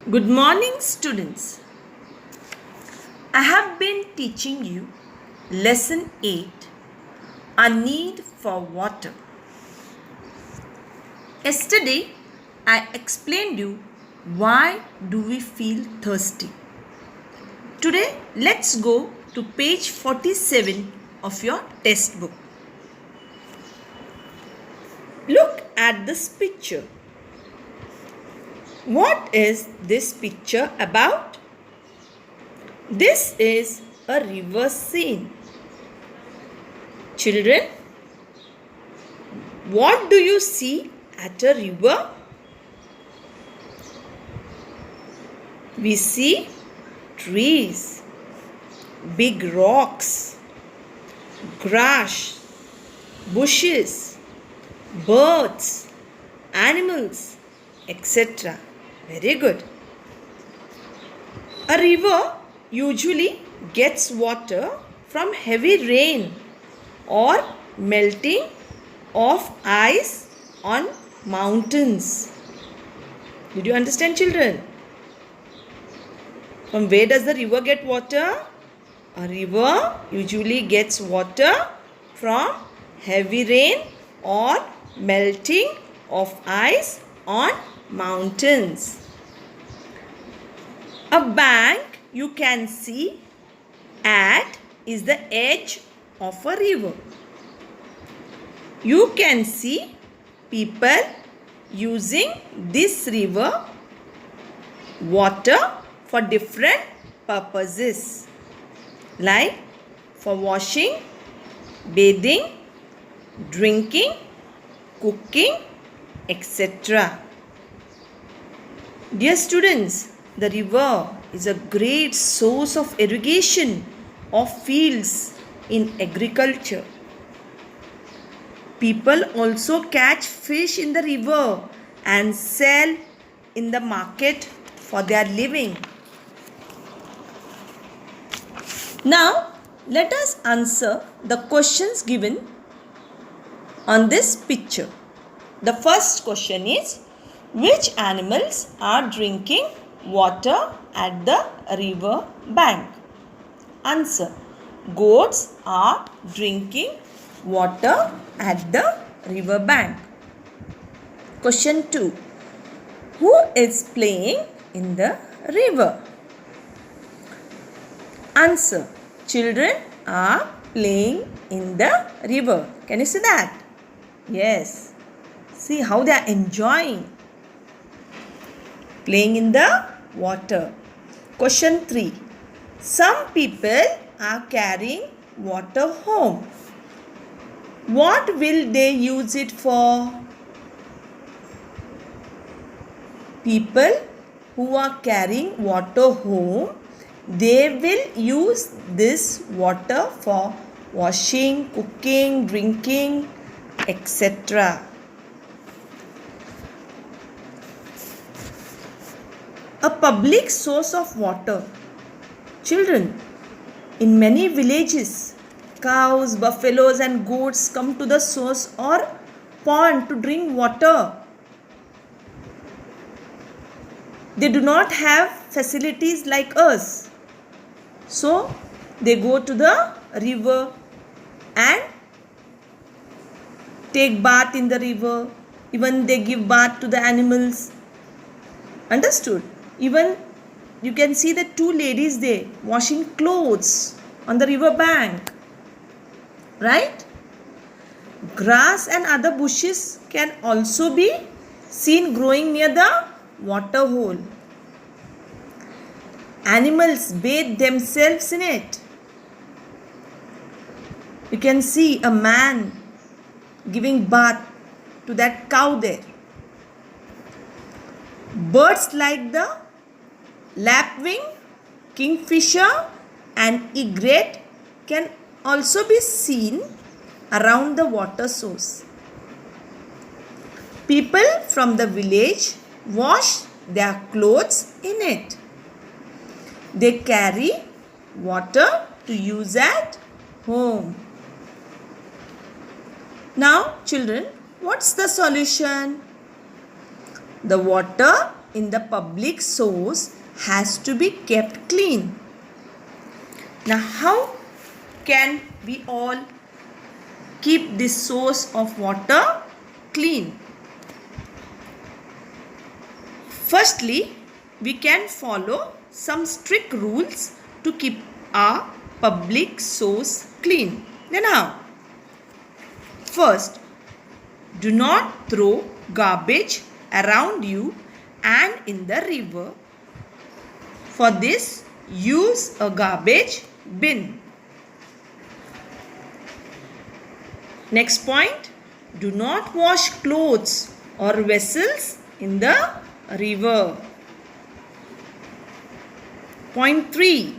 Good morning, students. I have been teaching you lesson 8, A Need for Water. Yesterday, I explained you why do we feel thirsty. Today, let's go to page 47 of your test book. Look at this picture. What is this picture about? This is a river scene. Children, what do you see at a river? We see trees, big rocks, grass, bushes, birds, animals, etc. Very good. A river usually gets water from heavy rain or melting of ice on mountains. Did you understand, children? From where does the river get water? A river usually gets water from heavy rain or melting of ice on mountains. A bank you can see at is the edge of a river. You can see people using this river water for different purposes, like for washing, bathing, drinking, cooking, etc. Dear students, the river is a great source of irrigation of fields in agriculture. People also catch fish in the river and sell in the market for their living. Now, let us answer the questions given on this picture. The first question is, which animals are drinking water at the river bank? Answer, goats are drinking water at the river bank. Question 2, who is playing in the river? Answer, children are playing in the river. Can you see that? Yes. See how they are enjoying playing in the water. Question 3. Some people are carrying water home. What will they use it for? People who are carrying water home, they will use this water for washing, cooking, drinking, etc. A public source of water. Children, in many villages, cows, buffaloes and goats come to the source or pond to drink water. They do not have facilities like us. So, they go to the river and take bath in the river. Even they give bath to the animals. Understood? Even you can see the two ladies there washing clothes on the river bank. Right? Grass and other bushes can also be seen growing near the water hole. Animals bathe themselves in it. You can see a man giving bath to that cow there. Birds like the lapwing, kingfisher and egret can also be seen around the water source. People from the village wash their clothes in it. They carry water to use at home. Now, children, what's the solution? The water in the public source has to be kept clean. Now, how can we all keep this source of water clean? Firstly, we can follow some strict rules to keep our public source clean. Then how? First, do not throw garbage around you and in the river. For this, use a garbage bin. Next point, do not wash clothes or vessels in the river. Point 3,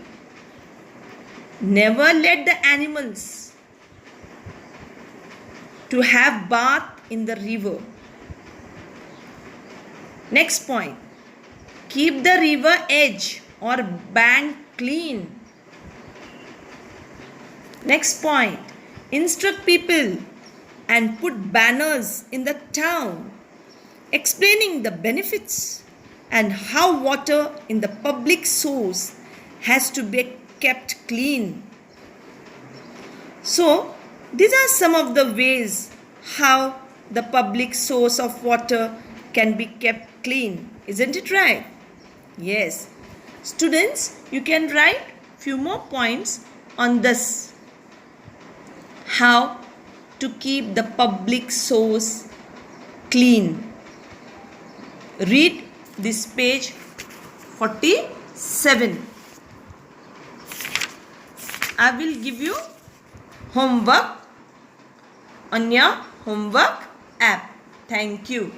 never let the animals to have bath in the river. Next point, keep the river edge or bank clean. Next point, instruct people and put banners in the town explaining the benefits and how water in the public source has to be kept clean. So, these are some of the ways how the public source of water can be kept clean. Isn't it right? Yes. Students, you can write few more points on this. How to keep the public source clean. Read this page 47. I will give you homework on your homework app. Thank you.